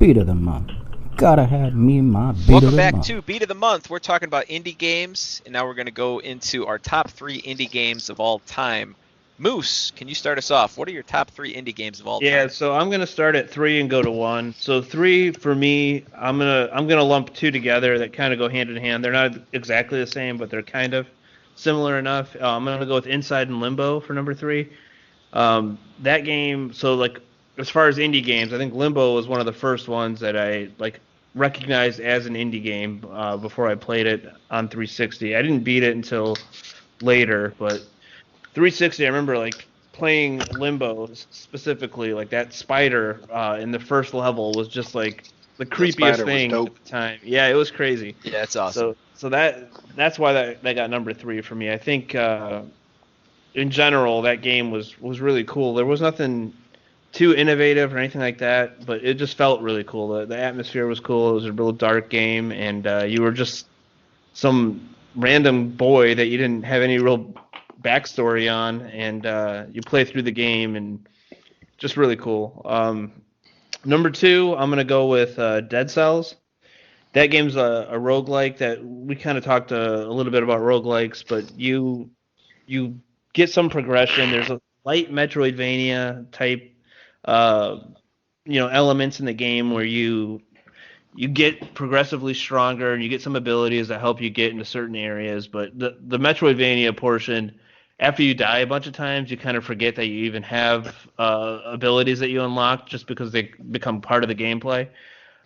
Beat of the month. Gotta have me my beat of Welcome the back month. to Beat of the Month. We're talking about indie games, and now we're going to go into our top 3 indie games of all time. Moose, can you start us off? What are your top 3 indie games of all Yeah, time? so I'm gonna start at 3 and go to 1. So 3 for me, I'm gonna lump 2 together that kind of go hand in hand. They're not exactly the same, but they're kind of similar enough. I'm gonna go with Inside and Limbo for number 3. That game, so like as far as indie games, I think Limbo was one of the first ones that I like recognized as an indie game before I played it on 360. I didn't beat it until later, but 360, I remember like playing Limbo specifically, like that spider in the first level was just like the creepiest spider was thing dope. at the time. Yeah, it was crazy. Yeah, that's awesome. So that's why that got number 3 for me. I think in general that game was really cool. There was nothing too innovative or anything like that, but it just felt really cool. The atmosphere was cool. It was a real dark game, and you were just some random boy that you didn't have any real backstory on, and you play through the game, and just really cool. Number 2, I'm gonna go with Dead Cells. That game's a roguelike that we kind of talked a little bit about roguelikes, but you get some progression. There's a light Metroidvania type elements in the game where you get progressively stronger and you get some abilities that help you get into certain areas, but the Metroidvania portion, after you die a bunch of times, you kind of forget that you even have abilities that you unlock just because they become part of the gameplay.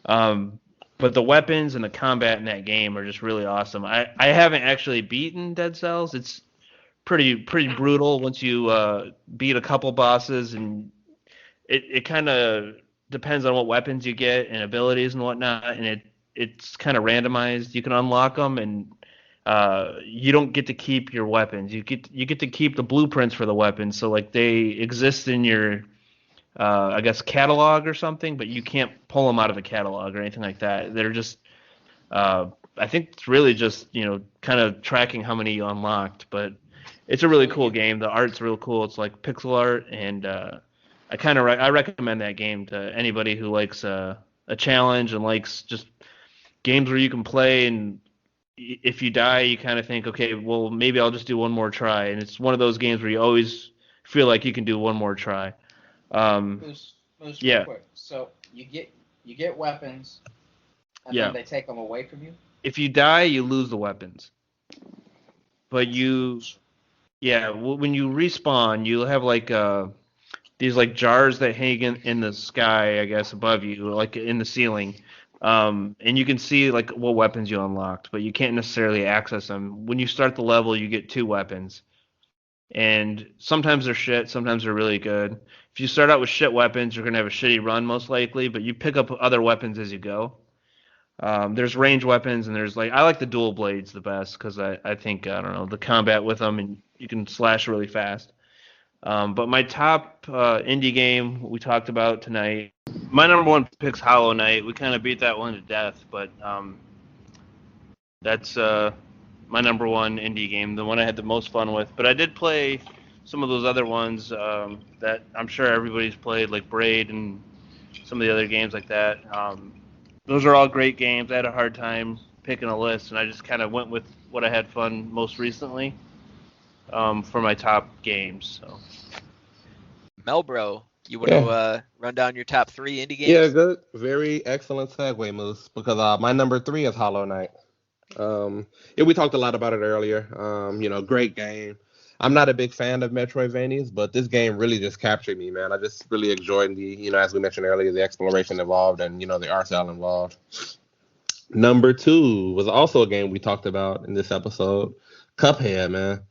But the weapons and the combat in that game are just really awesome. I haven't actually beaten Dead Cells. It's pretty brutal once you beat a couple bosses, and it kind of depends on what weapons you get and abilities and whatnot, and it's kind of randomized. You can unlock them, and you don't get to keep your weapons. You get to keep the blueprints for the weapons, so like they exist in your I guess catalog or something, but you can't pull them out of the catalog or anything like that. They're just I think it's really just kind of tracking how many you unlocked, but it's a really cool game. The art's real cool. It's like pixel art, and I recommend that game to anybody who likes a challenge and likes just games where you can play, and if you die, you kind of think, okay, well, maybe I'll just do one more try. And it's one of those games where you always feel like you can do one more try. Moose, yeah. Real quick. So you get weapons, and Yeah. then they take them away from you? If you die, you lose the weapons. But when you respawn, you have like these like jars that hang in the sky, I guess, above you, like in the ceiling. And you can see like what weapons you unlocked, but you can't necessarily access them. When you start the level, you get 2 weapons. And sometimes they're shit, sometimes they're really good. If you start out with shit weapons, you're going to have a shitty run most likely, but you pick up other weapons as you go. There's range weapons, and there's I like the dual blades the best because I think, I don't know, the combat with them, and you can slash really fast. But my top indie game we talked about tonight, my number 1 pick's Hollow Knight. We kind of beat that one to death, but that's my number 1 indie game, the one I had the most fun with. But I did play some of those other ones that I'm sure everybody's played, like Braid and some of the other games like that. Those are all great games. I had a hard time picking a list, and I just kind of went with what I had fun most recently for my top games. So, Melbro, you want to run down your top 3 indie games? Yeah, good. Very excellent segue, Moose, because my number 3 is Hollow Knight. We talked a lot about it earlier. Great game. I'm not a big fan of Metroidvanias, but this game really just captured me, man. I just really enjoyed the, as we mentioned earlier, the exploration involved and, the art style involved. Number 2 was also a game we talked about in this episode, Cuphead, man.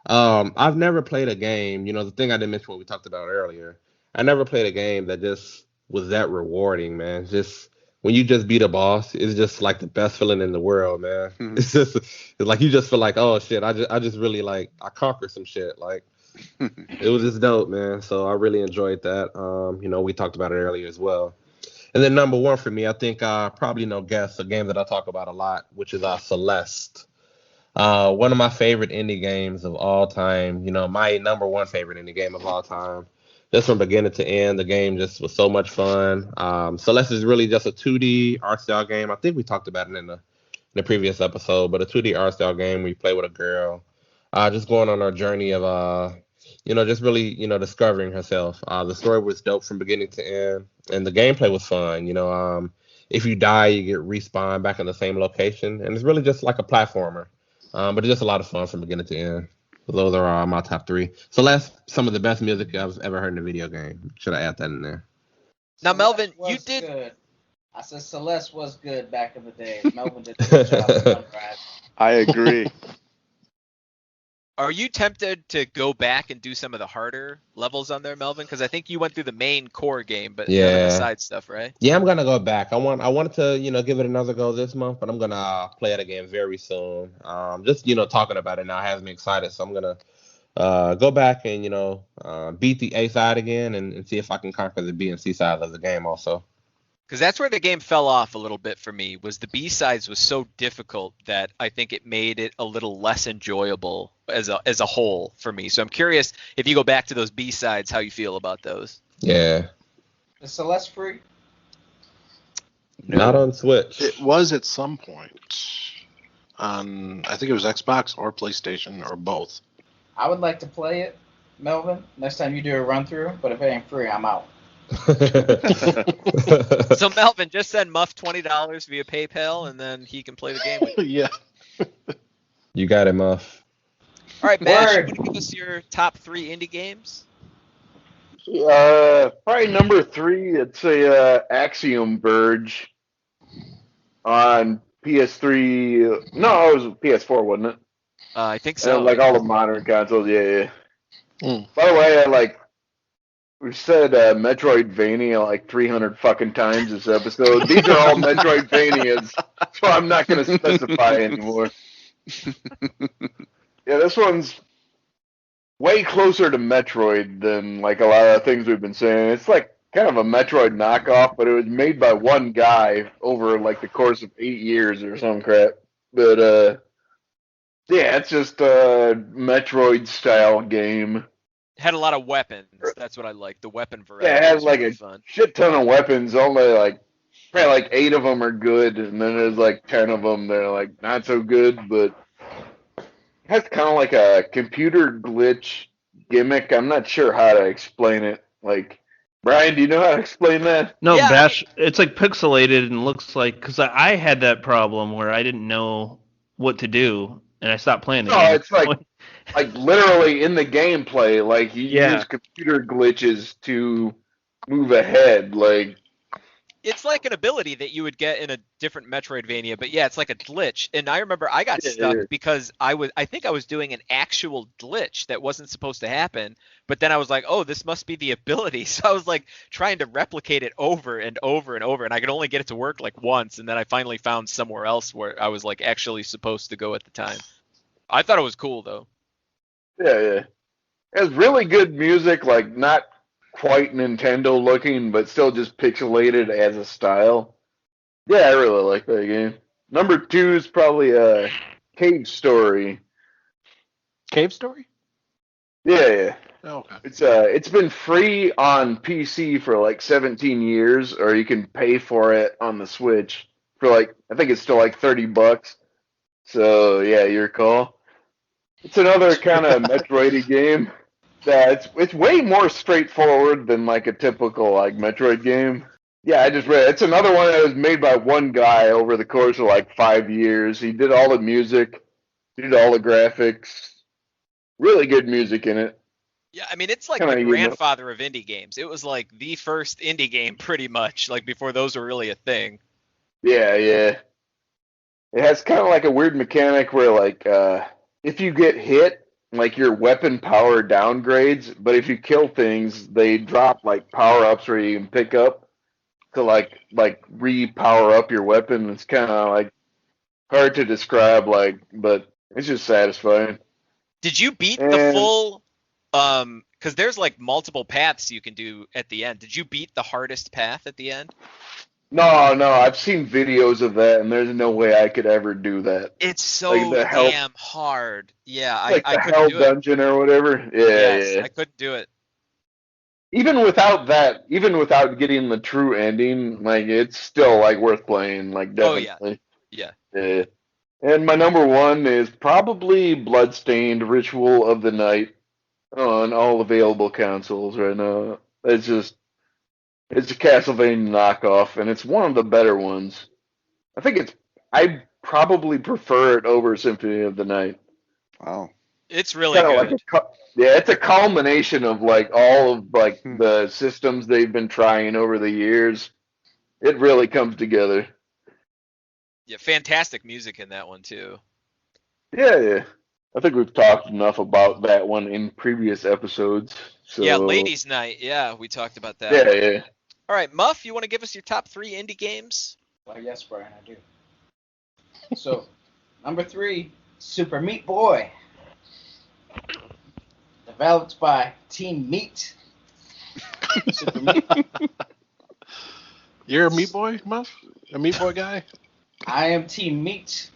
I've never played a game, the thing I didn't mention what we talked about earlier. I never played a game that just was that rewarding, man. Just when you just beat a boss, it's just like the best feeling in the world, man. Mm-hmm. It's like you just feel like, oh shit, I just really I conquered some shit. Like it was just dope, man. So I really enjoyed that. We talked about it earlier as well. And then number 1 for me, I think probably guess a game that I talk about a lot, which is Celeste. One of my favorite indie games of all time. My number 1 favorite indie game of all time. just from beginning to end, the game just was so much fun. Celeste is really just a 2D art style game. I think we talked about it in the previous episode, but a 2D art style game where you play with a girl, just going on her journey of just really discovering herself. The story was dope from beginning to end, and the gameplay was fun. If you die, you get respawned back in the same location, and it's really just like a platformer. But it's just a lot of fun from beginning to end. Those are my top 3. So that's some of the best music I've ever heard in a video game. Should I add that in there? Now, Melvin, you was did. Good. I said Celeste was good back in the day. Melvin did a good job with Sunrise. I agree. Are you tempted to go back and do some of the harder levels on there, Melvin? Because I think you went through the main core game, but none of the side stuff, right? Yeah, I'm gonna go back. I wanted to give it another go this month, but I'm gonna play it again very soon. Just talking about it now has me excited, so I'm gonna go back and beat the A side again and see if I can conquer the B and C side of the game also. Because that's where the game fell off a little bit for me, was the B-sides was so difficult that I think it made it a little less enjoyable as a whole for me. So I'm curious if you go back to those B-sides, how you feel about those. Yeah. Is Celeste free? No. Not on Switch. It was at some point on, I think it was Xbox or PlayStation or both. I would like to play it, Melvin, next time you do a run-through, but if it ain't free, I'm out. So Melvin, just send Muff $20 via PayPal, and then he can play the game with you. Yeah. You got it, Muff. All right, Bash, Word. you want to give us your top 3 indie games? Probably number 3. It's a Axiom Verge on PS3. No, it was PS4, wasn't it? I think so. Like all the modern consoles. Yeah. Mm. By the way, we said Metroidvania like 300 fucking times this episode. These are all Metroidvanias, so I'm not going to specify anymore. Yeah, this one's way closer to Metroid than like a lot of the things we've been saying. It's like kind of a Metroid knockoff, but it was made by one guy over like the course of 8 years or some crap. But yeah, it's just a Metroid style game. Had a lot of weapons. That's what I like. The weapon variety. Yeah, it has was like really a fun. shit ton of weapons. Only probably like 8 of them are good, and then there's like 10 of them that are like not so good. But it has kind of like a computer glitch gimmick. I'm not sure how to explain it. Like, Brian, do you know how to explain that? No, Yeah, Bash, it's like pixelated and looks like, because I had that problem where I didn't know what to do, and I stopped playing the No, game. it's like literally in the gameplay, like you Yeah. use computer glitches to move ahead. Like, It's like an ability that you would get in a different Metroidvania, but yeah, it's like a glitch. And I remember I got Yeah, stuck yeah. because I think I was doing an actual glitch that wasn't supposed to happen. But then I was like, oh, this must be the ability. So I was like trying to replicate it over and over and over, and I could only get it to work like once. And then I finally found somewhere else where I was like actually supposed to go at the time. I thought it was cool though. yeah. It has really good music, like not quite Nintendo looking, but still just pixelated as a style. Yeah, I really like that game. Number 2 is probably Cave Story. Cave Story? Yeah. Oh, okay. It's been free on PC for like 17 years, or you can pay for it on the Switch for like, I think it's still like $30. So yeah, your call. It's another kind of Metroid game. Yeah, it's way more straightforward than like a typical like Metroid game. Yeah, I just read it's another one that was made by one guy over the course of like 5 years. He did all the music, did all the graphics. Really good music in it. Yeah, I mean, it's like Kinda, the you know. grandfather of indie games. It was like the first indie game pretty much, like before those were really a thing. Yeah. It has kind of like a weird mechanic where like if you get hit, like your weapon power downgrades, but if you kill things, they drop like power ups where you can pick up to like re-power up your weapon. It's kind of like hard to describe, but it's just satisfying. Did you beat the And- full? Because there's like multiple paths you can do at the end. Did you beat the hardest path at the end? No, I've seen videos of that, and there's no way I could ever do that. It's so Like the hell- damn hard. Yeah, Like I the couldn't Hell do it. Dungeon or whatever. Yes, Yeah. I couldn't do it. even without that, even without getting the true ending, like it's still like worth playing. Like Oh yeah, definitely. yeah. Yeah. And my number one is probably Bloodstained Ritual of the Night on all available consoles right now. It's a Castlevania knockoff, and it's one of the better ones. I probably prefer it over Symphony of the Night. Wow. It's really Kind of like good. yeah, it's a culmination of like all of like Hmm. the systems they've been trying over the years. It really comes together. Yeah, fantastic music in that one too. Yeah. I think we've talked enough about that one in previous episodes. So Yeah, Ladies Night. Yeah, we talked about that. yeah, one. yeah. All right, Muff, you want to give us your top 3 indie games? Well, yes, Brian, I do. So, number 3, Super Meat Boy. Developed by Team Meat. Super Meat. You're a Meat Boy, Muff? A Meat Boy guy? I am Team Meat.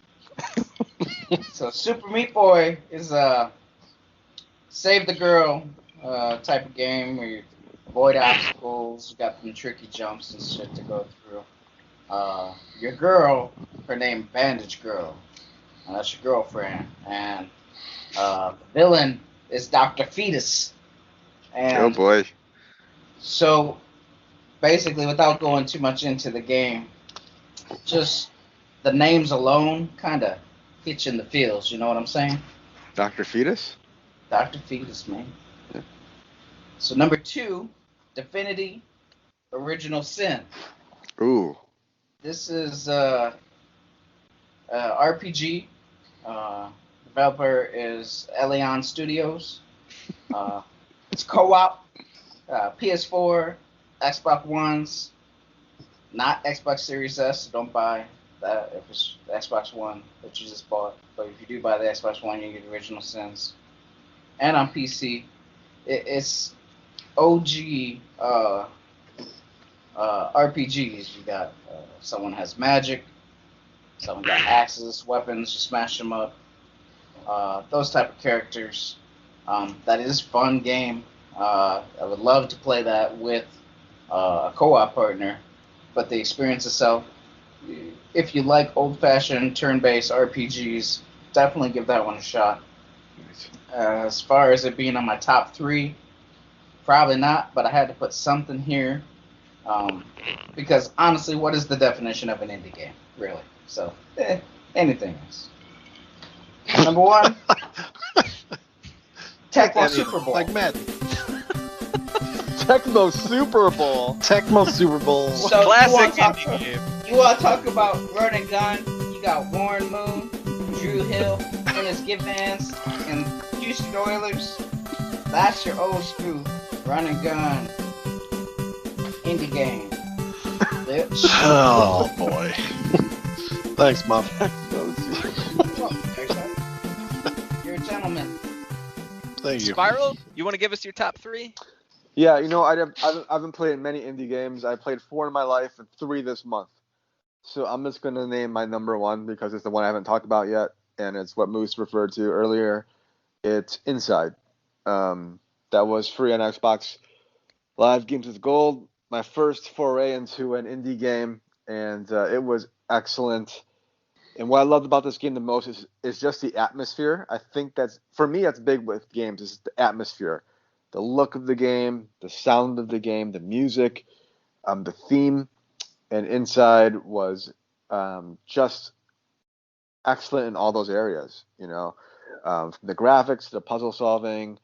So, Super Meat Boy is a save the girl type of game where you avoid obstacles, you got some tricky jumps and shit to go through. Your girl, her name Bandage Girl. That's your girlfriend. And the villain is Dr. Fetus. And Oh boy. so basically, without going too much into the game, just the names alone kind of hit you in the feels. You know what I'm saying? Dr. Fetus? Dr. Fetus, man. Yeah. So number 2, Divinity Original Sin. Ooh. This is RPG. Developer is Elion Studios. It's co-op. PS4, Xbox Ones, not Xbox Series S. So don't buy that if it's the Xbox One that you just bought. But if you do buy the Xbox One, you get Original Sins. And on PC, it's OG RPGs. You got someone has magic, someone got axes, weapons. You smash them up. Those type of characters. That is a fun game. I would love to play that with a co-op partner, but the experience itself, if you like old-fashioned turn-based RPGs, definitely give that one a shot. As far as it being on my top 3, probably not, but I had to put something here because honestly, what is the definition of an indie game, really? So, anything else. Number 1, Tecmo Super Bowl. Like Madden. Tecmo Super Bowl. Tecmo Super Bowl. So Classic indie game. you want to talk about run and gun? You got Warren Moon, Drew Hill, Dennis Givens, and Houston Oilers. That's your old school run and gun indie game. Bitch. Oh boy. Thanks, Muff. You're a gentleman. Thank you. Spiral, you want to give us your top 3? Yeah, you know, I've been playing many indie games. I played 4 in my life and 3 this month. So I'm just going to name my number 1 because it's the one I haven't talked about yet, and it's what Moose referred to earlier. It's Inside. That was free on Xbox Live Games with Gold. My first foray into an indie game, and it was excellent. And what I loved about this game the most is just the atmosphere. I think that's big with games, is the atmosphere. The look of the game, the sound of the game, the music, the theme, and Inside was just excellent in all those areas. You know, from the graphics, the puzzle solving,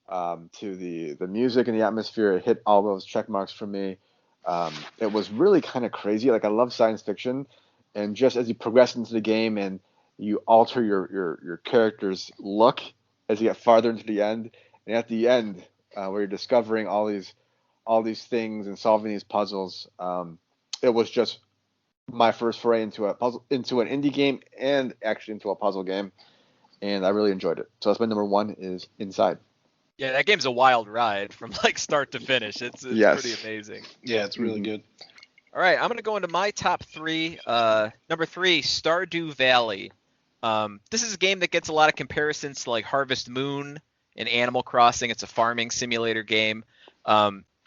to the music and the atmosphere. It hit all those check marks for me. It was really kind of crazy. Like, I love science fiction, and just as you progress into the game and you alter your character's look as you get farther into the end, and at the end, where you're discovering all these things and solving these puzzles, it was just my first foray into an indie game and actually into a puzzle game, and I really enjoyed it. So that's my number 1 is Inside. Yeah, that game's a wild ride from like start to finish. It's Yes. pretty amazing. Yeah, it's really good. All right, I'm gonna go into my top 3. Number 3, Stardew Valley. This is a game that gets a lot of comparisons to like Harvest Moon and Animal Crossing. It's a farming simulator game.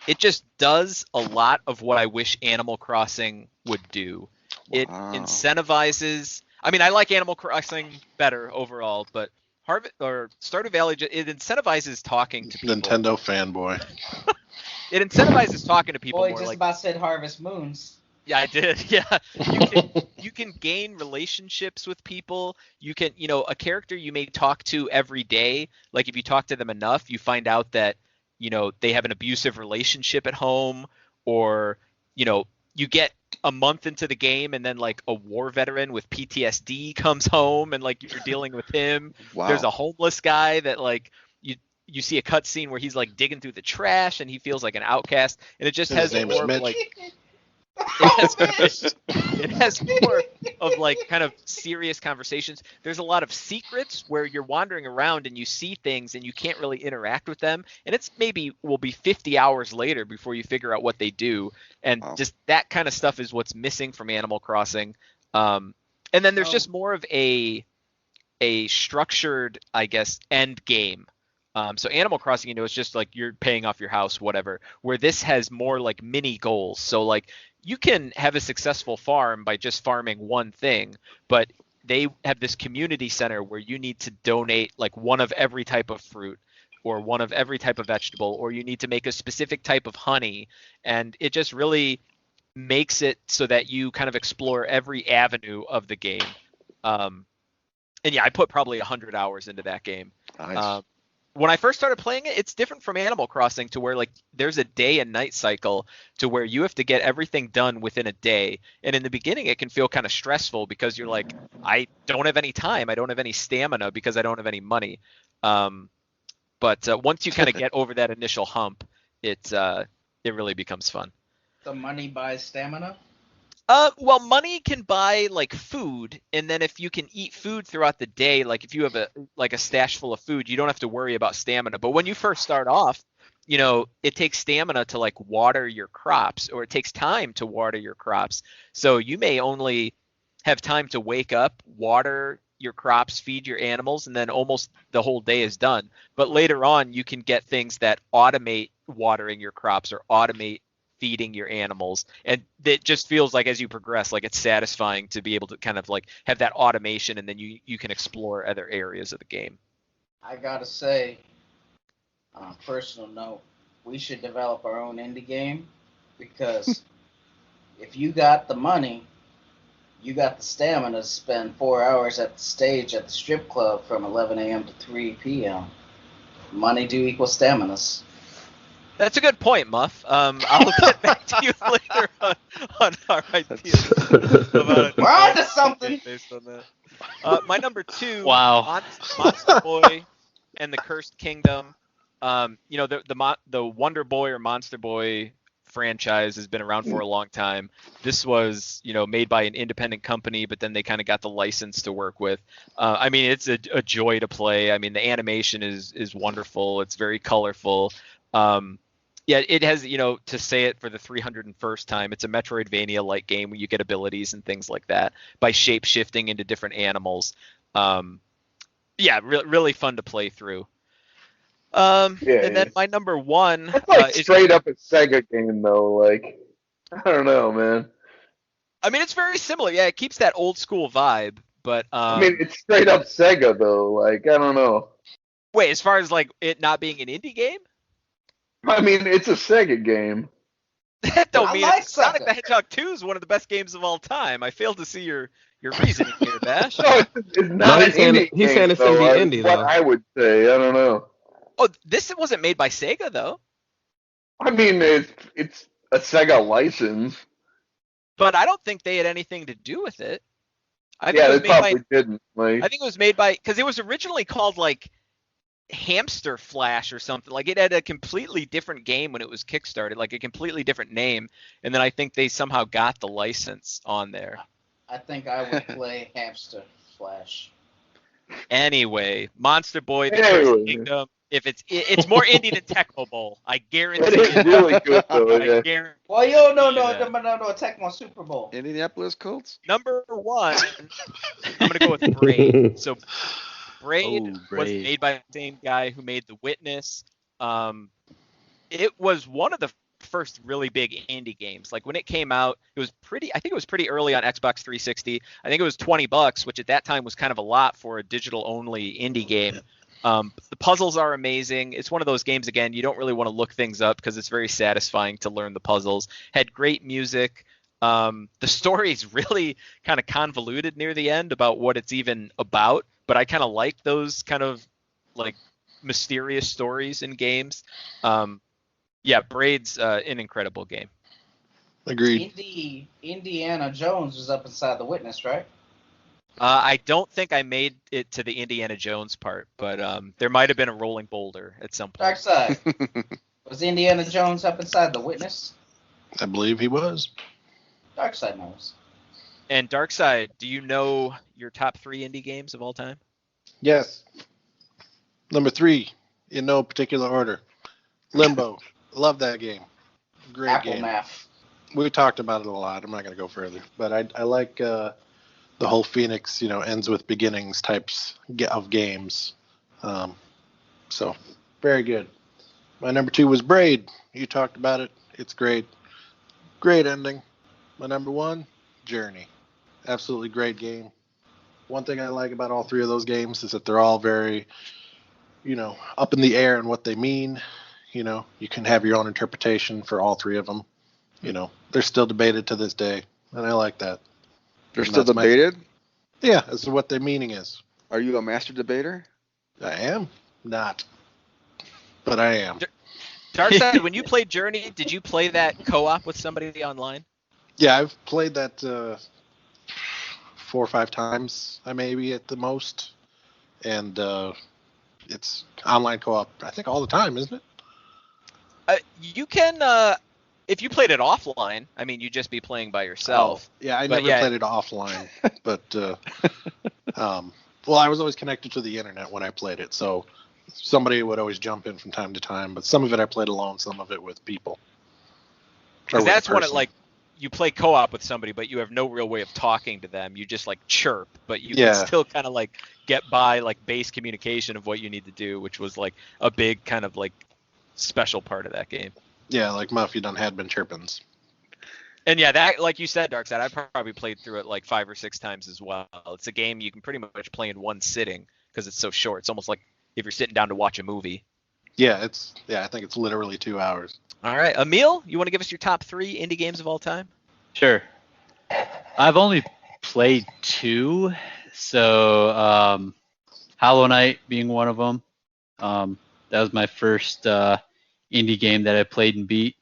it just does a lot of what I wish Animal Crossing would do. It Wow. incentivizes. I mean, I like Animal Crossing better overall, but Stardew Valley, it incentivizes talking to people. Nintendo fanboy. It incentivizes talking to people Boy, more. just Like, about said Harvest Moons. yeah, I did. Yeah, you can gain relationships with people. You can, a character you may talk to every day. Like if you talk to them enough, you find out that they have an abusive relationship at home, or you get a month into the game and then like a war veteran with PTSD comes home and like you're dealing with him. Wow. There's a homeless guy that like you see a cutscene where he's like digging through the trash and he feels like an outcast, and it just has His name is more of, Mitch. like it has more of like kind of serious conversations. There's a lot of secrets where you're wandering around and you see things and you can't really interact with them, and it's maybe will be 50 hours later before you figure out what they do, and Wow. just that kind of stuff is what's missing from Animal Crossing. And then there's just more of a structured, I guess, end game. So Animal Crossing, it's just like you're paying off your house, whatever, where this has more like mini goals. So like you can have a successful farm by just farming one thing, but they have this community center where you need to donate like one of every type of fruit or one of every type of vegetable, or you need to make a specific type of honey. And it just really makes it so that you kind of explore every avenue of the game. And yeah, I put probably 100 hours into that game. Nice. When I first started playing it, it's different from Animal Crossing to where like there's a day and night cycle to where you have to get everything done within a day. And in the beginning, it can feel kind of stressful because you're like, I don't have any time. I don't have any stamina because I don't have any money. But once you kind of get over that initial hump, it really becomes fun. The money buys stamina. Well, money can buy like food, and then if you can eat food throughout the day, like if you have a stash full of food, you don't have to worry about stamina. But when you first start off, it takes stamina to like water your crops, or it takes time to water your crops. So you may only have time to wake up, water your crops, feed your animals, and then almost the whole day is done. But later on, you can get things that automate watering your crops or automate feeding your animals, and it just feels like as you progress, like it's satisfying to be able to kind of like have that automation, and then you can explore other areas of the game. I gotta say, on a personal note, we should develop our own indie game, because if you got the money, you got the stamina to spend 4 hours at the stage at the strip club from 11 a.m. to 3 p.m. Money do equal staminas. That's a good point, Muff. I'll get back to you later on our ideas about We're on to something. based on that. My number 2, Wow. Monster Boy and the Cursed Kingdom. The Wonder Boy or Monster Boy franchise has been around for a long time. This was, made by an independent company, but then they kind of got the license to work with. I mean, it's a joy to play. I mean, the animation is wonderful. It's very colorful. Yeah, it has, to say it for the 301st time, it's a Metroidvania-like game where you get abilities and things like that by shape-shifting into different animals. Really fun to play through. Then my number 1 It's like is straight up a Sega game though. Like, I don't know, man. I mean, it's very similar. Yeah, it keeps that old school vibe, but I mean, it's straight up Sega though. Like, I don't know. wait, as far as like it not being an indie game, I mean, it's a Sega game. that don't I mean like it. Sonic Sega. the Hedgehog 2 is one of the best games of all time. I fail to see your reasoning here, Bash. No, it's not he's saying- an indie he's game, saying it's though, indie, what though. I would say. I don't know. Oh, this wasn't made by Sega though. I mean, it's a Sega license. But I don't think they had anything to do with it. I think Yeah, it they was made by probably didn't. Like, I think it was made by, because it was originally called like Hamster Flash or something. Like it had a completely different game when it was kickstarted, like a completely different name. And then I think they somehow got the license on there. I think I would play Hamster Flash. Anyway, Monster Boy, the Anyway. Cursed Kingdom. If it's more indie than Tecmo Bowl, I guarantee it is it. really good though. I Yeah. guarantee. Well, yo, no, Yeah. Tecmo Super Bowl. Indianapolis Colts? Number 1, I'm gonna go with Braid. So Braid Oh, was Braid. made by the same guy who made The Witness. It was one of the first really big indie games. Like when it came out, I think it was pretty early on Xbox 360. I think it was $20, which at that time was kind of a lot for a digital only indie game. The puzzles are amazing. It's one of those games, again, you don't really want to look things up because it's very satisfying to learn the puzzles. Had great music. The story is really kind of convoluted near the end about what it's even about, but I kind of like those kind of like mysterious stories in games. Yeah, Braid's an incredible game. Agreed. Indiana Jones was up inside the Witness, right? I don't think I made it to the Indiana Jones part, but there might have been a rolling boulder at some point. Darkside. Was Indiana Jones up inside the Witness? I believe he was. Darkside knows. And Darkside, do you know your top 3 indie games of all time? Yes. Number 3, in no particular order. Limbo. Love that game. Great Apple game. Math. We talked about it a lot. I'm not going to go further, but I like the whole Phoenix, ends with beginnings types of games. So very good. My number 2 was Braid. You talked about it. It's great. Great ending. My number 1, Journey. Absolutely great game. One thing I like about all 3 of those games is that they're all very, up in the air in what they mean. You can have your own interpretation for all 3 of them. They're still debated to this day, and I like that. They're And still that's my- debated? Yeah, as to what their meaning is. Are you a master debater? I am not, but I am. Darkside, when you played Journey, did you play that co-op with somebody online? Yeah, I've played that 4 or 5 times, maybe at the most, and it's online co-op. I think all the time, isn't it? You can, if you played it offline, you'd just be playing by yourself. Yeah, I But never played it offline, but well, I was always connected to the internet when I played it, so somebody would always jump in from time to time. But some of it I played alone, some of it with people. Or Because with a that's when it person. you play co-op with somebody, but you have no real way of talking to them. You just chirp, but you Yeah. can still kind of get by base communication of what you need to do, which was a big kind of special part of that game. Yeah, like Muffy done had been chirpins. And yeah, that, like you said, Darkside, I probably played through it 5 or 6 times as well. It's a game you can pretty much play in one sitting because it's so short. It's almost like if you're sitting down to watch a movie. Yeah, I think it's literally 2 hours. All right, Emil, you want to give us your top 3 indie games of all time? Sure. I've only played 2, so Hollow Knight being one of them. That was my first indie game that I played and beat.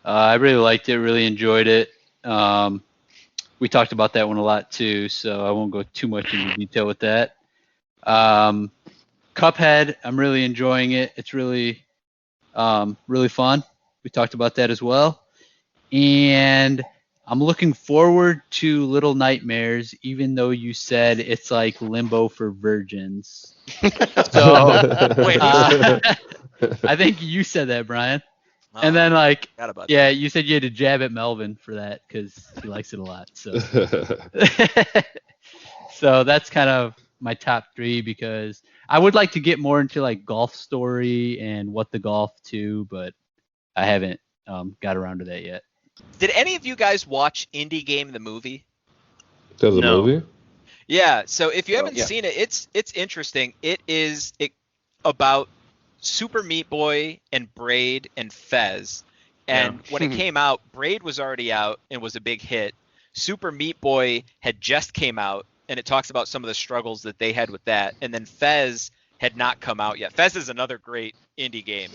I really liked it, really enjoyed it. We talked about that one a lot too, so I won't go too much into detail with that. Cuphead, I'm really enjoying it. It's really, really fun. We talked about that as well. And I'm looking forward to Little Nightmares, even though you said it's like Limbo for virgins. So, Wait, I think you said that, Brian. Oh, And then forgot about yeah, you said you had to jab at Melvin for that because he likes it a lot. So, so that's kind of my top 3 because I would like to get more into Golf Story and What the Golf too, but I haven't got around to that yet. Did any of you guys watch Indie Game the movie? There's a No. movie? Yeah, so if you haven't yeah. seen it, it's interesting. It is about Super Meat Boy and Braid and Fez. And when it came out, Braid was already out and was a big hit. Super Meat Boy had just came out, and it talks about some of the struggles that they had with that. And then Fez had not come out yet. Fez is another great indie game.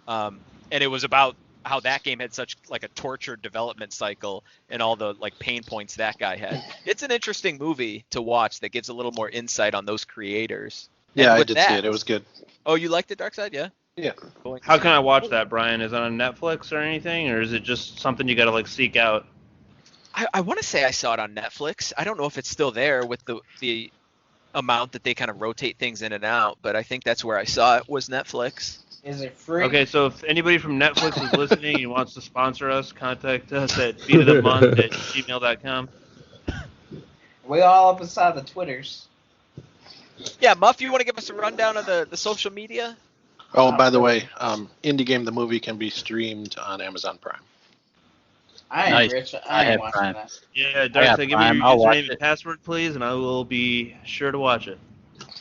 And it was about how that game had such a tortured development cycle and all the pain points that guy had. It's an interesting movie to watch that gives a little more insight on those creators. Yeah, And I with did that- see it. It was good. Oh, you liked it, Darkside? Yeah. Yeah. Cool. How can I watch that, Brian? Is it on Netflix or anything, or is it just something you gotta seek out? I want to say I saw it on Netflix. I don't know if it's still there with the amount that they kind of rotate things in and out, but I think that's where I saw it was Netflix. Is it free? Okay, so if anybody from Netflix is listening and wants to sponsor us, contact us at beatofthemonth@gmail.com. We all up inside the Twitters. Yeah, Muff, you want to give us a rundown of the social media? Oh, by the way, Indie Game the movie can be streamed on Amazon Prime. I ain't Nice. rich. I I ain't have watching Prime. that. Yeah, got Darkseid, give me Prime. your I'll watch username and it. password, please, and I will be sure to watch it.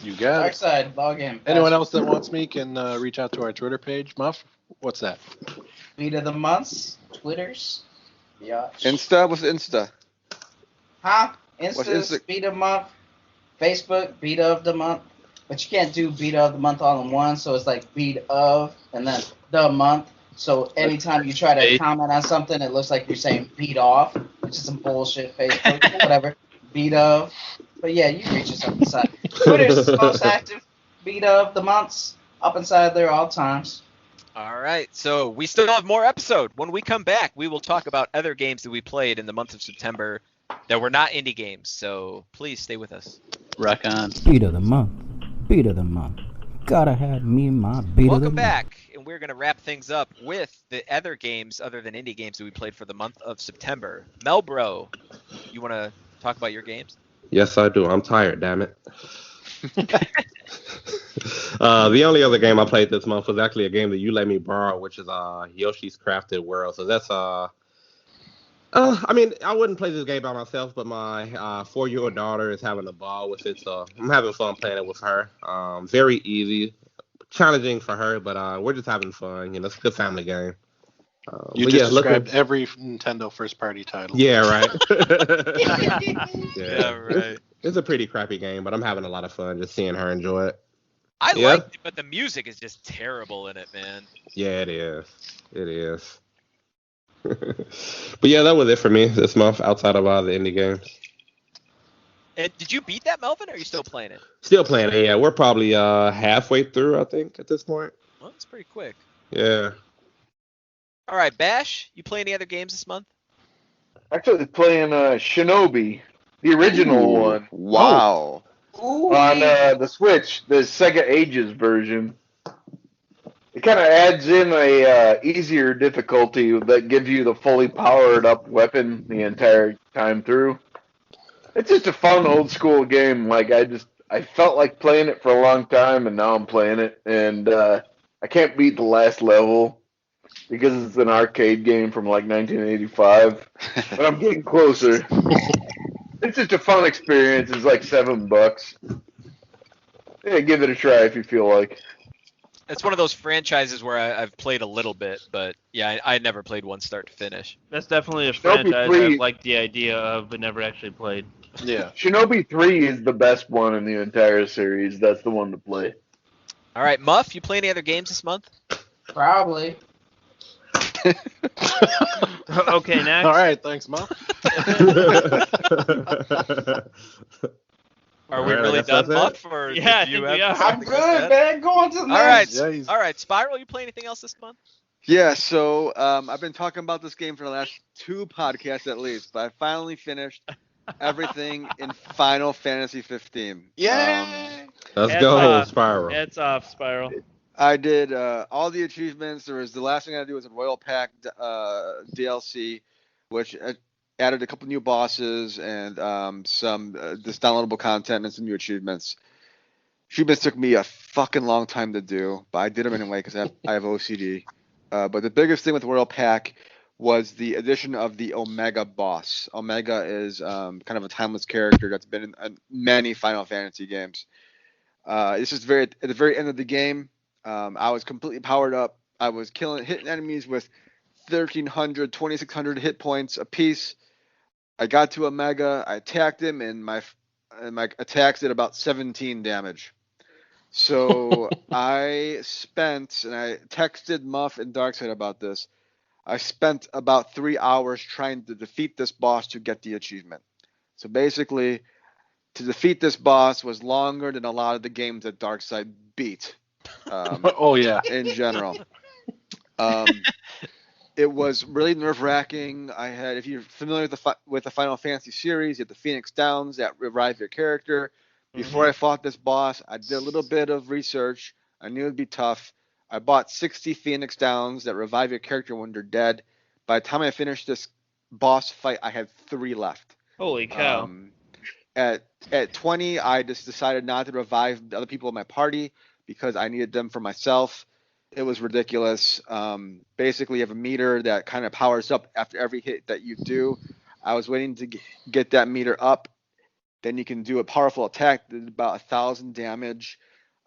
You got Dark it. side, log in. Anyone else that wants me can reach out to our Twitter page. Muff, what's that? Beat of the months, Twitters. Yeah. Insta? What's Insta? Huh? What's Insta's Insta? beat of the month. Facebook, beat of the month. But you can't do beat of the month all in one, so it's like beat of and then the month. So anytime you try to comment on something, it looks like you're saying beat off, which is some bullshit. Facebook, whatever. Beat of. But yeah, you reach us up inside. Twitter's the most active beat of the months. Up inside there all times. All right, so we still have more episode. When we come back, we will talk about other games that we played in the month of September that were not indie games. So please stay with us. Rock on. Beat of the month. Beat of the month. Gotta have me my beat of the Welcome month. back, and we're going to wrap things up with the other games other than indie games that we played for the month of September. Melbro, you want to talk about your games? Yes, I do. I'm tired, damn it. The only other game I played this month was actually a game that you let me borrow, which is Yoshi's Crafted World. So that's I mean, I wouldn't play this game by myself, but my 4-year-old daughter is having a ball with it, so I'm having fun playing it with her. Very easy, challenging for her, but we're just having fun. You know, it's a good family game. You but just yeah, described every Nintendo first-party title. Yeah, right. Yeah, right. It's a pretty crappy game, but I'm having a lot of fun just seeing her enjoy it. I Yeah. liked it, but the music is just terrible in it, man. Yeah, it is. It is. But yeah, that was it for me this month outside of the indie games. And did you beat that, Melvin, or are you still playing it? Still playing it, yeah. We're probably halfway through, I think, at this point. Well, it's pretty quick. Yeah. All right, Bash, you play any other games this month? Actually, playing Shinobi, the original one, Wow. on the Switch, the Sega Ages version. It kind of adds in a easier difficulty that gives you the fully powered up weapon the entire time through. It's just a fun old school game. Like I felt like playing it for a long time, and now I'm playing it, and I can't beat the last level because it's an arcade game from like 1985. But I'm getting closer. It's just a fun experience. It's like $7. Yeah, give it a try if you feel like. It's one of those franchises where I've played a little bit, but yeah, I never played one start to finish. That's definitely a Shinobi franchise 3 I've liked the idea of, but never actually played. Yeah. Shinobi 3 is the best one in the entire series. That's the one to play. All right, Muff, you play any other games this month? Probably. Okay, next. All right, thanks, Mom. Are we All right, I really guess done, that's it. Muff? Or Yeah, I do you think we have are. I'm something good, else? man. Going to the All right, next. Yeah, he's- all right. Spiral, you play anything else this month? Yeah, so I've been talking about this game for the last 2 podcasts at least, but I finally finished everything in Final Fantasy 15. Yay! Let's It's, go, Spiral. It's off, Spiral. I did all the achievements. There was the last thing I had to do was a Royal Pack DLC, which added a couple new bosses and some this downloadable content and some new achievements. Achievements took me a fucking long time to do, but I did them anyway because I have OCD. But the biggest thing with Royal Pack was the addition of the Omega boss. Omega is kind of a timeless character that's been in many Final Fantasy games. This is at the very end of the game. I was completely powered up. I was hitting enemies with 1,300, 2,600 hit points apiece. I got to Omega. I attacked him, and my attacks did about 17 damage. So I texted Muff and Darkseid about this. I spent about 3 hours trying to defeat this boss to get the achievement. So basically, to defeat this boss was longer than a lot of the games that Darkseid beat. Oh yeah. In general. It was really nerve-wracking. If you're familiar with the Final Fantasy series, you have the Phoenix Downs that revive your character. Before I fought this boss, I did a little bit of research. I knew it'd be tough. I bought 60 Phoenix Downs that revive your character when they're dead. By the time I finished this boss fight, I had 3 left. Holy cow. At 20, I just decided not to revive the other people in my party because I needed them for myself. It was ridiculous. Basically, you have a meter that kind of powers up after every hit that you do. I was waiting to get that meter up. Then you can do a powerful attack that did about 1,000 damage.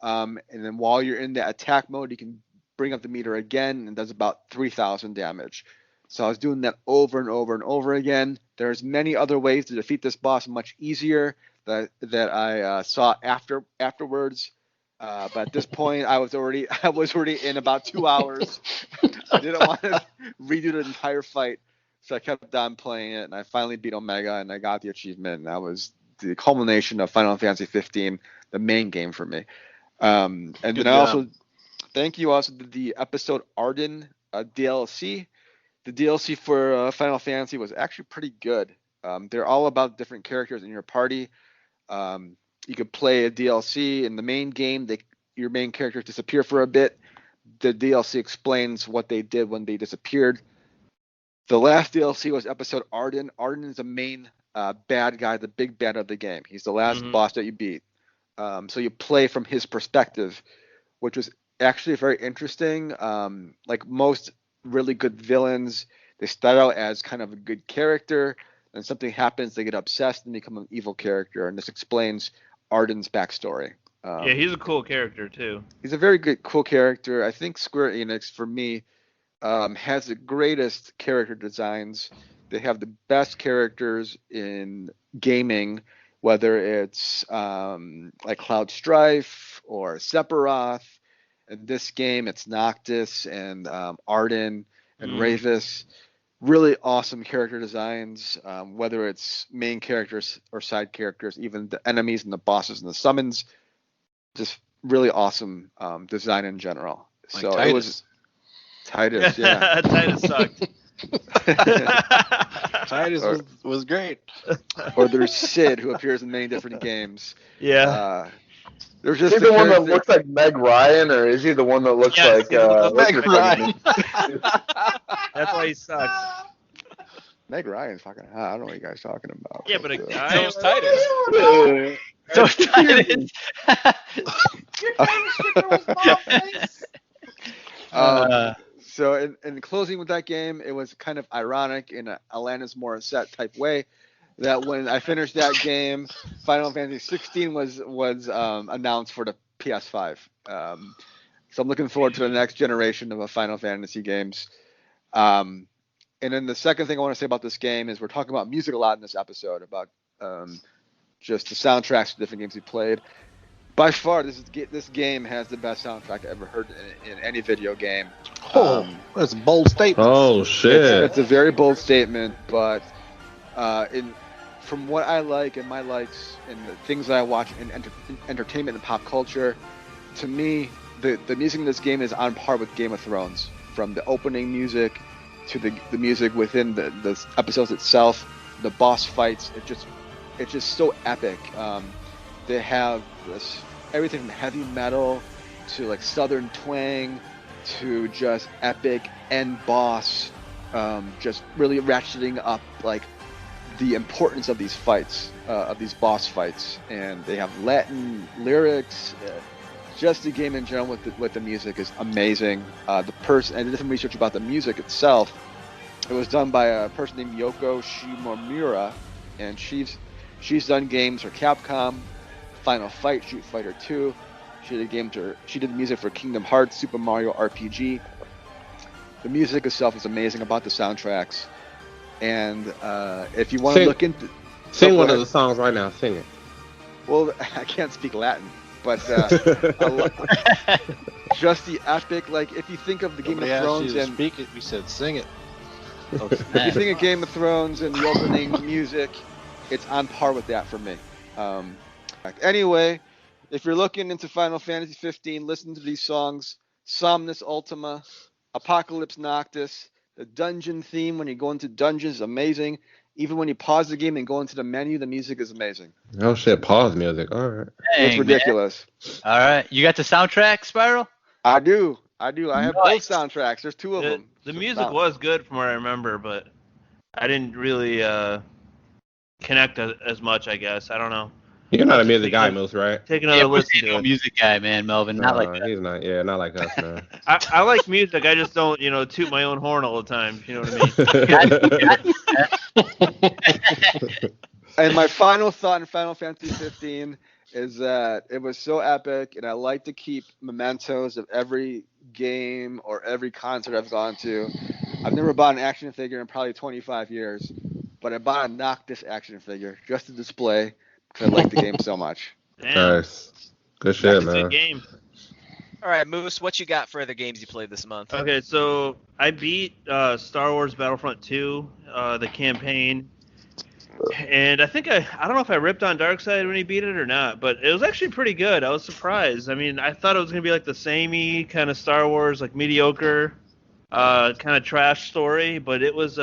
And then while you're in that attack mode, you can bring up the meter again and does about 3,000 damage. So I was doing that over and over and over again. There's many other ways to defeat this boss much easier that I saw afterwards. But at this point, I was already in about 2 hours. I didn't want to redo the entire fight, so I kept on playing it, and I finally beat Omega, and I got the achievement. And that was the culmination of Final Fantasy 15, the main game for me. And Good then job. thank you. Also did the episode Arden DLC. The DLC for Final Fantasy was actually pretty good. They're all about different characters in your party. You could play a DLC in the main game. Your main characters disappear for a bit. The DLC explains what they did when they disappeared. The last DLC was episode Arden. Arden is the main bad guy, the big bad of the game. He's the last boss that you beat. So you play from his perspective, which was actually very interesting. Like most really good villains, they start out as kind of a good character, and something happens, they get obsessed and become an evil character. And this explains Arden's backstory. Yeah, he's a cool character too. He's a very good, cool character. I think Square Enix, for me, has the greatest character designs. They have the best characters in gaming, whether it's like Cloud Strife or Sephiroth. In this game, it's Noctis and Arden and Ravis. Really awesome character designs, whether it's main characters or side characters, even the enemies and the bosses and the summons. Just really awesome design in general. Like So Titus. it was Titus, yeah. Titus sucked. Titus was great. Or there's Sid, who appears in many different games. Yeah. There's Is just he the one that character- looks like Meg Ryan, or is he the one that looks Yes, like he's the one that what's Meg her Ryan. name? That's why he sucks. Meg Ryan's fucking hot. I don't know what you guys are talking about. Yeah, but a But, guy. So is Titus. So Titus. So in closing with that game, it was kind of ironic in a Alanis Morissette type way that when I finished that game, Final Fantasy 16 was announced for the PS5. So I'm looking forward to the next generation of Final Fantasy games. And then the second thing I want to say about this game is we're talking about music a lot in this episode, about just the soundtracks to different games we played. By far, this game has the best soundtrack I've ever heard in any video game. That's a bold statement. Oh shit! It's a very bold statement, but from what I like and my likes and the things that I watch in entertainment and pop culture, to me, the music in this game is on par with Game of Thrones. From the opening music to the music within the episodes itself, the boss fights, it's just so epic. They have everything from heavy metal to like southern twang to just epic end boss, just really ratcheting up like the importance of these fights, of these boss fights. And they have Latin lyrics. Just the game in general with the music is amazing. The person, I did some research about the music itself. It was done by a person named Yoko Shimomura, and she's done games for Capcom, Final Fight, Street Fighter 2. She did the music for Kingdom Hearts, Super Mario RPG. The music itself is amazing about the soundtracks. And if you want to look into... Sing one of the songs right now. Sing it. Well, I can't speak Latin, but just the epic, like if you think of the Game Nobody of asked Thrones you to and speak it. We said sing it. if you think of Game of Thrones and the opening music, it's on par with that for me. Anyway, if you're looking into Final Fantasy 15, listen to these songs: Somnus Ultima, Apocalypse Noctis. The dungeon theme when you go into dungeons is amazing. Even when you pause the game and go into the menu, the music is amazing. Oh shit! Pause music. All right. It's Dang, ridiculous. man. All right, you got the soundtrack, Spiral? I do. I have Nice. both soundtracks. There's two of them. The music was good from what I remember, but I didn't really connect as much, I guess. I don't know. You're not a music guy, Moose, right? Take another listen He's to no it. music guy, man, Melvin. Not like that. He's not. Yeah, not like us, man. I like music. I just don't, toot my own horn all the time. You know what I mean? And my final thought in Final Fantasy 15 is that it was so epic, and I like to keep mementos of every game or every concert I've gone to. I've never bought an action figure in probably 25 years, but I bought a Noctis action figure just to display because I like the game so much. Damn, Nice. Good shit, that's a man. good game. All right, Moose, what you got for other games you played this month? Okay, so I beat Star Wars Battlefront 2, the campaign. And I think I don't know if I ripped on Darkseid when he beat it or not, but it was actually pretty good. I was surprised. I mean, I thought it was gonna be like the samey kind of Star Wars, like mediocre, kind of trash story, but it was it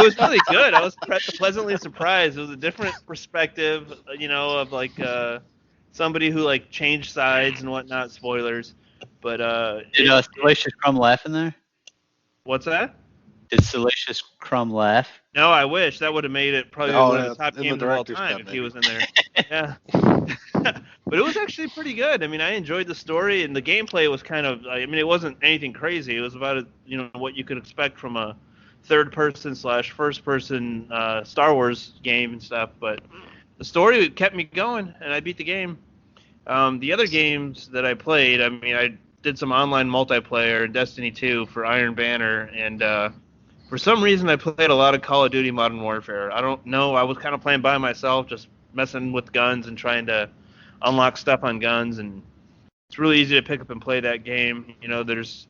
was really good. I was pleasantly surprised. It was a different perspective, of like somebody who like changed sides and whatnot. Spoilers, but Did Salacious Crumb laugh in there? what's that? Did Salacious Crumb laugh? No, I wish that would have made it probably Oh, one of yeah, the top in the games of all director's time cut, if he maybe. was in there. Yeah. But it was actually pretty good. I mean, I enjoyed the story, and the gameplay was kind of, I mean, it wasn't anything crazy. It was about, what you could expect from a third-person / first-person Star Wars game and stuff. But the story kept me going, and I beat the game. The other games that I played, I mean, I did some online multiplayer in Destiny 2 for Iron Banner, and for some reason I played a lot of Call of Duty Modern Warfare. I don't know, I was kind of playing by myself, just messing with guns and trying to unlock stuff on guns, and it's really easy to pick up and play that game. There's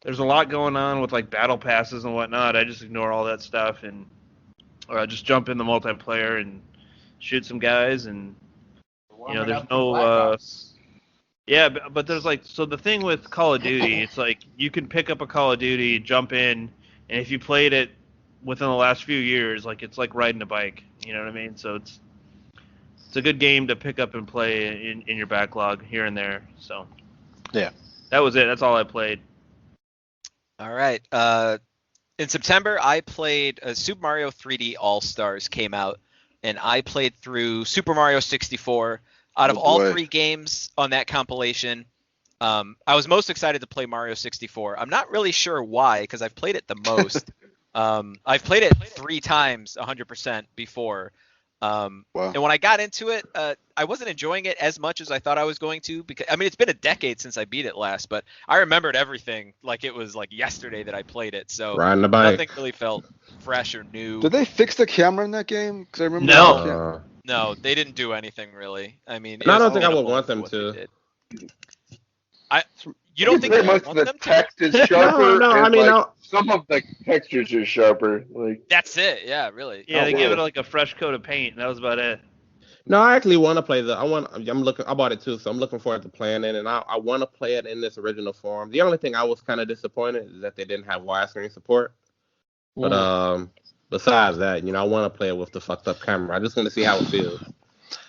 a lot going on with like battle passes and whatnot. I just ignore all that stuff or I just jump in the multiplayer and shoot some guys, and there's no yeah, but there's like, so the thing with Call of Duty, it's like you can pick up a Call of Duty, jump in, and if you played it within the last few years, like it's like riding a bike. You know what I mean? So it's a good game to pick up and play in your backlog here and there. So Yeah. that was it. That's all I played. All right. In September, I played Super Mario 3D All-Stars came out, and I played through Super Mario 64. Out of Oh, all boy. 3 games on that compilation, I was most excited to play Mario 64. I'm not really sure why, because I've played it the most. I've played it 3 times 100% before. Wow. And when I got into it, I wasn't enjoying it as much as I thought I was going to, because I mean, it's been a decade since I beat it last, but I remembered everything like it was like yesterday that I played it. So Riding the bike. nothing really felt fresh or new. Did they fix the camera in that game? Because I remember. No. the camera- No, they didn't do anything really. I mean, And I it was don't think I would minimal want for them what they to. did. You don't think very they much want the them to? text is sharper? No, I and, mean, like, no. some of the textures are sharper. Like, That's it. Yeah, really. Yeah, they Oh, gave wow. it like a fresh coat of paint, and that was about it. No, I actually want to play I bought it too, so I'm looking forward to playing it, and I want to play it in this original form. The only thing I was kind of disappointed is that they didn't have widescreen support. But besides that, I want to play it with the fucked up camera. I just want to see how it feels.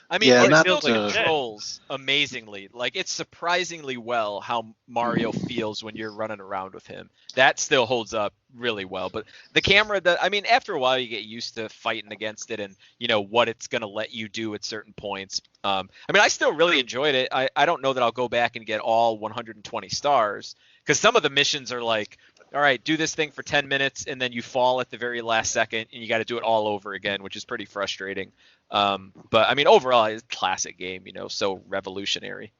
I mean, Yeah, it not still to- controls amazingly. Like, it's surprisingly well how Mario feels when you're running around with him. That still holds up really well. But the camera, I mean, after a while, you get used to fighting against it and, what it's going to let you do at certain points. I mean, I still really enjoyed it. I don't know that I'll go back and get all 120 stars, because some of the missions are like, all right, do this thing for 10 minutes, and then you fall at the very last second, and you got to do it all over again, which is pretty frustrating. But I mean, overall, it's a classic game, so revolutionary.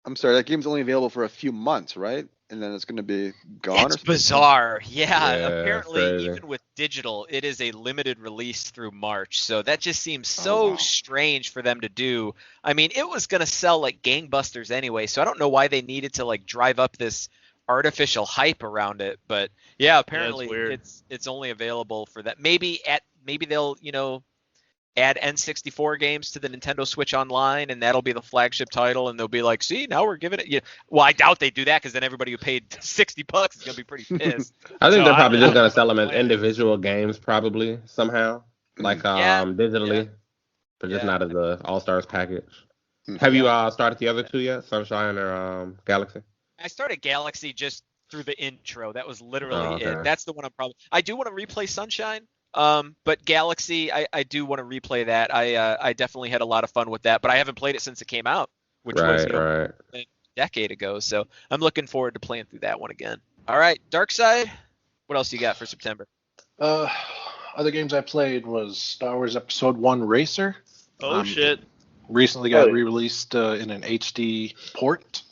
I'm sorry, that game's only available for a few months, right? And then it's going to be gone. or It's something? bizarre. Yeah, Yeah, apparently, crazy. even with digital, it is a limited release through March. So that just seems so wow. strange for them to do. I mean, it was going to sell like gangbusters anyway, so I don't know why they needed to like drive up this artificial hype around it. But yeah, apparently weird. it's only available for that. Maybe they'll, add N64 games to the Nintendo Switch Online, and that'll be the flagship title, and they'll be like, see, now we're giving it. Well, I doubt they do that, because then everybody who paid $60 is gonna be pretty pissed. I think No, they're I probably don't just know. gonna sell them as individual games, probably somehow, like Yeah, digitally, yeah. but just Yeah. not as the All Stars package. Hmm. Have you started the other 2 yet, Sunshine or Galaxy? I started Galaxy just through the intro. That was literally Oh, okay. it. That's the one I do want to replay Sunshine. But Galaxy, I do want to replay that. I definitely had a lot of fun with that, but I haven't played it since it came out, which was a decade ago. So I'm looking forward to playing through that one again. All right, Darkside, what else you got for September? Other games I played was Star Wars Episode 1 Racer. Oh shit! Recently got re-released in an HD port,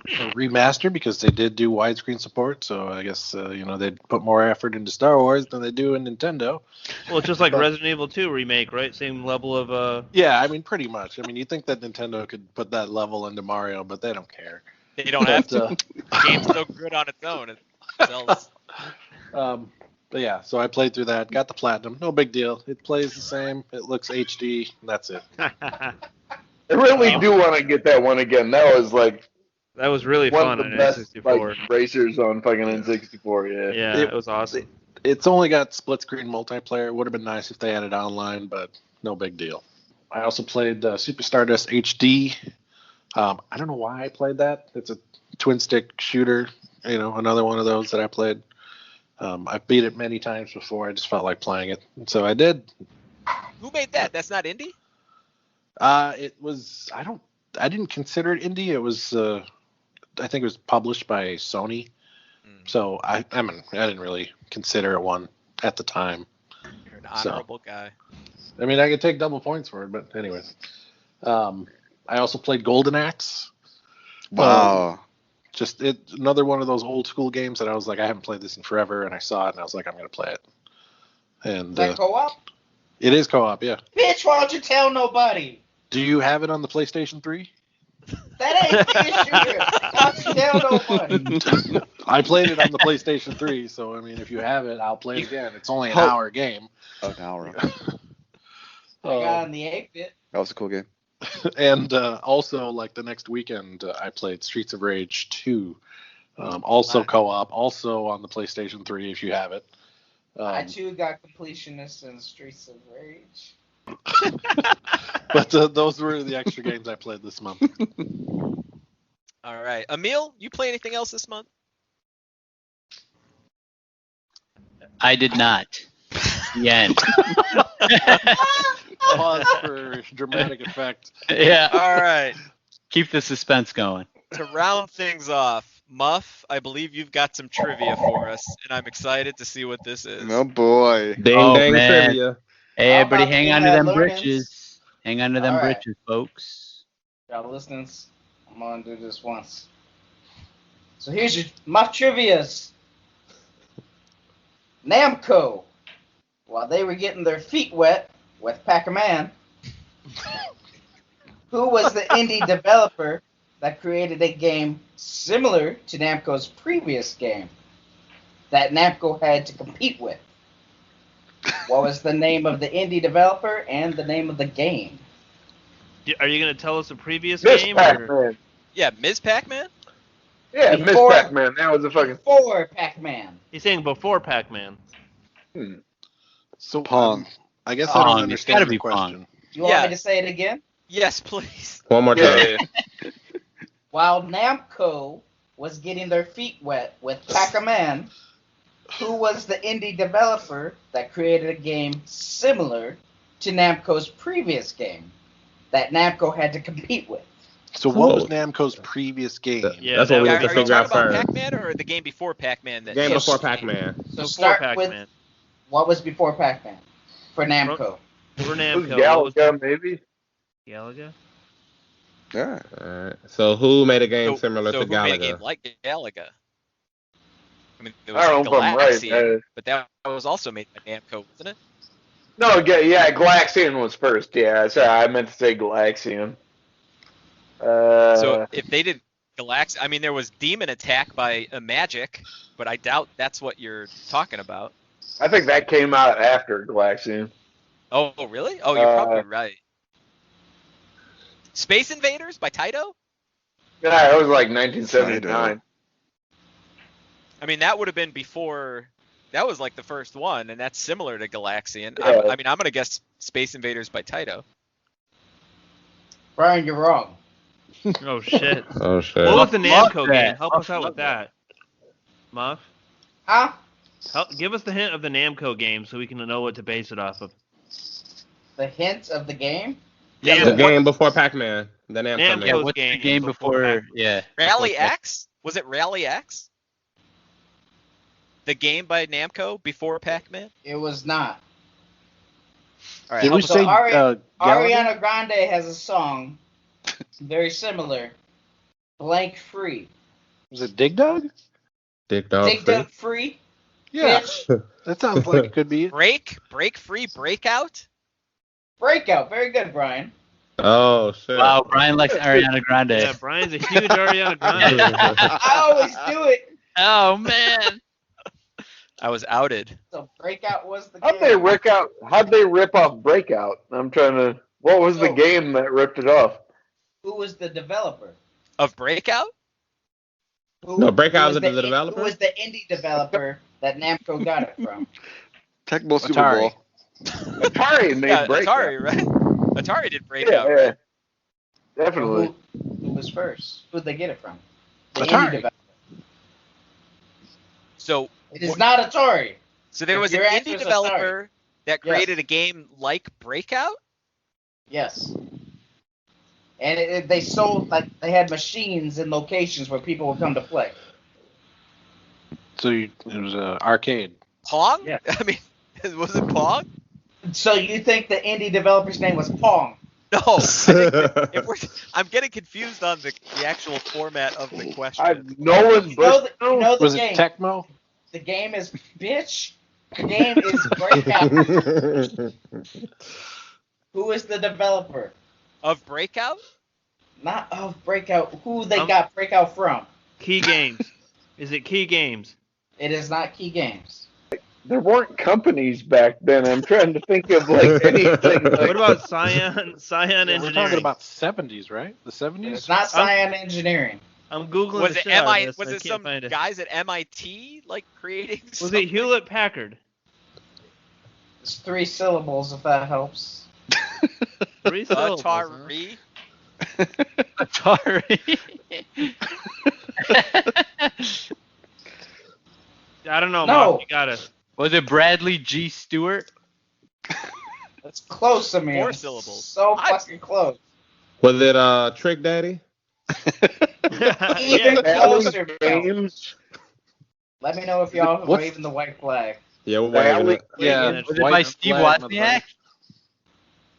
a remaster, because they did do widescreen support. So I guess they'd put more effort into Star Wars than they do in Nintendo. Well, it's just like Resident Evil 2 remake, right? Same level of. Yeah, I mean, pretty much. I mean, you think that Nintendo could put that level into Mario, but they don't care. They don't have to. The game's so good on its own. It sells. But yeah, so I played through that, got the platinum. No big deal. It plays the same. It looks HD. And that's it. I really do want to get that one again. That was really one fun of on the best N64. racers on fucking N64. Yeah, it was awesome. It's only got split screen multiplayer. It would have been nice if they added online, but no big deal. I also played Super Stardust HD. I don't know why I played that. It's a twin stick shooter. Another one of those that I played. I've beat it many times before. I just felt like playing it, and so I did. Who made that? That's not indie? It was. I didn't consider it indie. It was. I think it was published by Sony. So I didn't really consider it one at the time. You're an honorable guy. I mean, I could take double points for it, but anyways. I also played Golden Axe. Wow. Another one of those old school games that I was like, I haven't played this in forever, and I saw it, and I was like, I'm going to play it. And Is that co-op? It is co-op, yeah. Bitch, why don't you tell nobody? Do you have it on the PlayStation 3? That ain't the issue here. Why don't you tell nobody? I played it on the PlayStation 3, so I mean, if you have it, I'll play it again. It's only an hour game. Oh, an hour. I got on the 8-bit. That was a cool game. And also, like the next weekend, I played Streets of Rage 2, also co-op, also on the PlayStation 3 if you have it. I too got completionist in Streets of Rage. But those were the extra games I played this month. All right, Emil, you play anything else this month? I did not. The end. Pause for dramatic effect. Yeah. All right. Keep the suspense going. To round things off, Muff, I believe you've got some trivia for us, and I'm excited to see what this is. Oh boy. Ding Oh, dang man. trivia. Hey, How everybody, about hang the on to them Lawrence? britches. Hang on to them All right. britches, folks. Y'all listening? I'm gonna do this once. So here's your my trivia's. Namco, while they were getting their feet wet with Pac-Man, who was the indie developer that created a game similar to Namco's previous game that Namco had to compete with? What was the name of the indie developer and the name of the game? Are you gonna tell us a previous Miss game? Or... Pac-Man. Yeah, Ms. Pac-Man? Yeah, Before- Miss Pac-Man. That was a fucking. For Pac-Man. He's saying before Pac-Man. So Pong. I guess I Pong. don't It's understand gotta the be Pong. question. You want Yeah. me to say it again? Yes, please. One more time. While Namco was getting their feet wet with Pac-Man, who was the indie developer that created a game similar to Namco's previous game that Namco had to compete with? So what was Oh. Namco's previous game? Yeah, That's what we that have was- to Are you figure out talking about first. Pac-Man or the game before Pac-Man? Game Yes. before Pac-Man. So Before start Pac-Man. with what was before Pac-Man for Namco. For It was Namco. What was Galaga, maybe. Galaga? Yeah. Alright. So who made a game So, similar so to who made a game Galaga? like Galaga? I mean, there I was don't know if I'm right. Galaxian, but that was also made by Namco, wasn't it? No, yeah, Galaxian was first. Yeah, sorry, I meant to say Galaxian. So if they did Galax, I mean, there was Demon Attack by Magic, but I doubt that's what you're talking about. I think that came out after Galaxian. Oh, really? Oh, you're probably right. Space Invaders by Taito? Yeah, it was like 1979. I mean, that would have been before. That was like the first one, and that's similar to Galaxian. Yeah. I mean, I'm gonna guess Space Invaders by Taito. Brian, you're wrong. Oh shit. Oh shit. What was the Muff Namco that. game? Help us out with that. Muff? Huh? Give us the hint of the Namco game so we can know what to base it off of. The hint of the game? The game before Pac-Man. The Namco Namco's man. Yeah, what's the game before? Yeah. Rally before- X? Was it Rally X? The game by Namco before Pac-Man? It was not. All right, Did we help us So say out. Ariana Grande has a song very similar. Blank Free. Was it Dig Dug? Dick Dog. Dig Dug Free? Yeah, Bitch. that sounds like it could be. Break Free, Breakout? Breakout. Very good, Brian. Oh shit. Wow, Brian likes Ariana Grande. Yeah, Brian's a huge Ariana Grande. I always do it. Oh man. I was outed. So Breakout was the How'd game. they rip off Breakout? I'm trying to. What was the Oh. game that ripped it off? Who was the developer? Of Breakout? No, Breakout who was the developer? Who was the indie developer that Namco got it from? Tecmo Super Atari. Bowl. Atari made Yeah, Breakout. Atari, right? Atari did Breakout, Yeah, right? definitely. Who was first? Who'd they get it from? The Atari. indie developer. So It is not Atari. there was an Your answer indie is developer that Yes. created a game like Breakout? Yes. And they sold, like, they had machines in locations where people would come to play. So it was an arcade. Pong? Yeah. I mean, was it Pong? So you think the indie developer's name was Pong? No. I think I'm getting confused on the actual format of the question. Nolan You know the Was game. it Tecmo? The game is, bitch. The game is Breakout. Who is the developer? Of Breakout? Not of Breakout. Who they Um, got Breakout from? Key Games. Is it Key Games? It is not Key Games. There weren't companies back then. I'm trying to think of like anything. Like, What about Scion We're Engineering? talking about 70s, right? The It's 70s? not Cyan Engineering. I'm googling Was the it shit out of MI? this, Was and I it can't some find it. guys at MIT like creating? Was something? it Hewlett Packard? It's 3 syllables, if that helps. 3 syllables. huh? Atari? Atari. I don't know. No. Mark, you got it. Was it Bradley G. Stewart? That's close, Amir. 4 syllables. So fucking close. Was it Trick Daddy? Even Yeah, closer, bro. Games. Let me know if y'all are What's- waving the white flag. Yeah, we're Valley- waving it. Yeah. Was Was it white by Steve flag, Wozniak?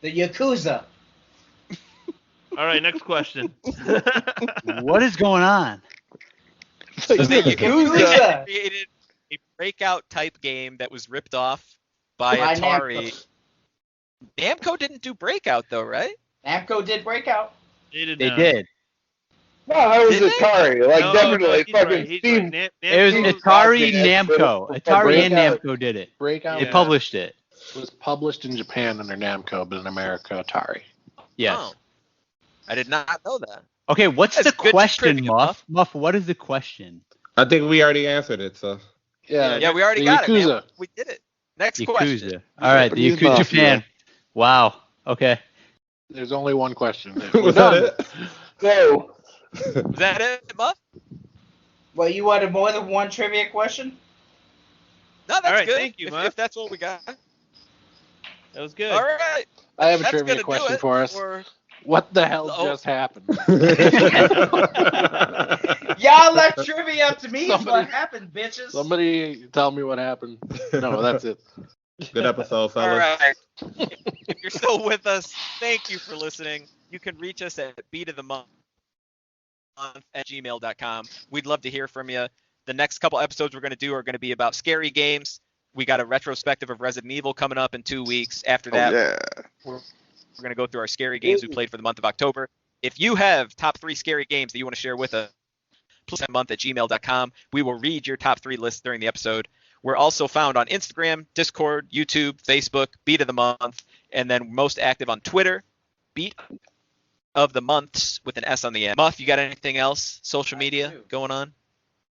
The Yakuza. All right, next question. What is going on? So the Yakuza. created a Breakout type game that was ripped off by By Atari. Namco didn't do Breakout though, right? Namco did Breakout. They They not. did. No, that was Did they? Atari. Like No, definitely he's fucking right, he's Steve. right. Nam- It was Namco- Atari Yeah, Namco. but Atari and Breakout- Namco did it. Breakout They Yeah. published it. was published in Japan under Namco, but in America, Atari. Yes. Oh. I did not know that. Okay, what's That's the good question, trivia, Muff? Muff, what is the question? I think we already answered it, so. Yeah, we already the got it, man. Yakuza. We did it. Next question. Yakuza. All right, the Yakuza Yakuza Mafia. Japan. Wow. Okay. There's only one question. Was that it? So Was that it, Muff? Well, you wanted more than one trivia question? No, that's All right, good. thank you, if, Muff. if that's what we got. That was good. All right. I have a That's trivia gonna do question it for us. for- What the hell Oh. just happened? Y'all left trivia up to me. Is Somebody- what happened, bitches. Somebody tell me what happened. No, that's it. Good episode, All fellas. right. If you're still with us, thank you for listening. You can reach us at beatofthemonth@gmail.com. We'd love to hear from you. The next couple episodes we're going to do are going to be about scary games. We got a retrospective of Resident Evil coming up in 2 weeks. After Oh, that, yeah. we're going to go through our scary games we played for the month of October. If you have top 3 scary games that you want to share with us, please month@gmail.com. We will read your top 3 lists during the episode. We're also found on Instagram, Discord, YouTube, Facebook, Beat of the Month, and then most active on Twitter, Beat of the Months with an S on the end. Muff, you got anything else, social I media do. going on?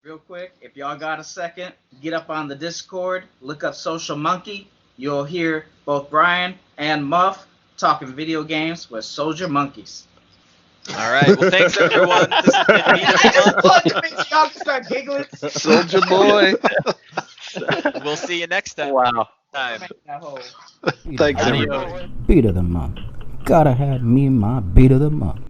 Real quick, if y'all got a second, get up on the Discord, look up Social Monkey. You'll hear both Brian and Muff talking video games with Soldier Monkeys. All right. Well, thanks, everyone. This has been Beat of I the just Month. plugged it in so y'all can start giggling. Soldier boy. We'll see you next time. Wow. Thanks, Beat of the everybody. month. Beat of the month. Gotta have me my beat of the month.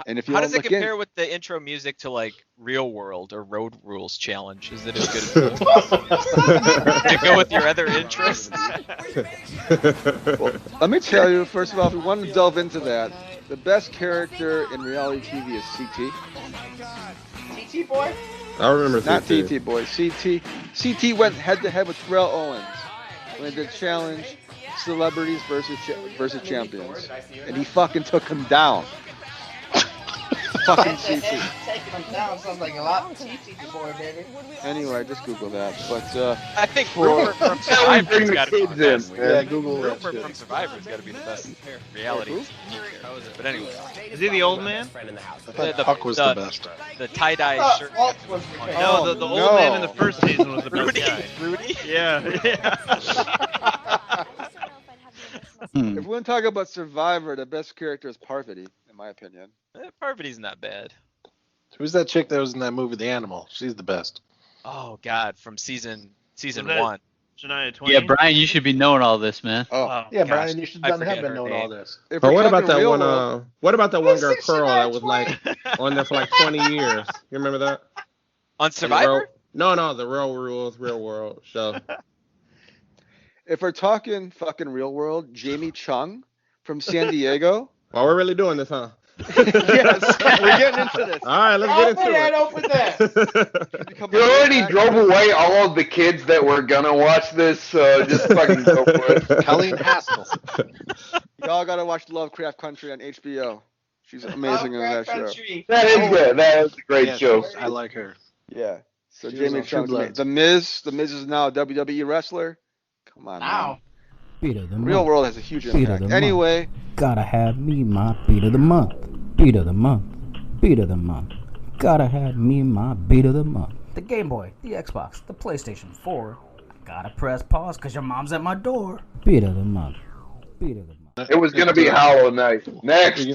And if you How want does to it look compare in, with the intro music to like Real World or Road Rules Challenge? Is it as good as to go with your other interests? well, let me tell you, first of all, if we want to delve into that, the best character in reality TV is CT. CT boy? I remember Not CT. TT boy. CT went head to head with Terrell Owens when they did challenge celebrities versus champions, and he fucking took him down. Fucking CT. Taking him down sounds like a lot of CT boy, baby. Anyway, just Google that. But I think For- Rumor from Bring Survivor's the got to be the kids best. in, Yeah, man. Google that Rumor shit. from Survivor's got to be the best reality. Who? But anyway, Is he the old man? I thought Huck was the best. the tie-dye shirt. Walt was the best. No, the old man in the first season was the best Rudy. guy. Rudy. Yeah. if we want to talk about Survivor, the best character is Parvati, in my opinion. Parvati's not bad. Who's that chick that was in that movie, The Animal? She's the best. Oh God, from season Was that- 1. Shania Twain. Yeah, Brian, you should be knowing all this, man. Oh, Oh, Yeah, gosh, Brian, you should I have forget been her knowing name. all this. if But we're what about talking that real one? world- What about that one Who's girl, this Pearl, Shania that was like on there for like 20 years? You remember that? On Survivor? No, the Real Rules, Real World show. if we're talking fucking real world, Jamie Chung from San Diego. Well, we're really doing this, huh? Yes, we're getting into this. All right, let's get Open into that, it. Become You a already actor. drove away all of the kids that were gonna watch this, so just fucking go for it. Colleen Haskell. Y'all gotta watch Lovecraft Country on HBO. She's amazing in that show. That is good. That is a great Yeah, show. I like her. Yeah. So She was Jamie on True Chung, Bloods. The Miz is now a WWE wrestler. Come on, man. Now. Beat of the month. Real world has a huge Beat of impact. the month. Anyway, Gotta have me my beat of the month. Beat of the month. Beat of the month. Gotta have me my beat of the month. The Game Boy, the Xbox, the PlayStation 4. Gotta press pause cause your mom's at my door. Beat of the month. Beat of the month. It was gonna be Hollow Knight. Next.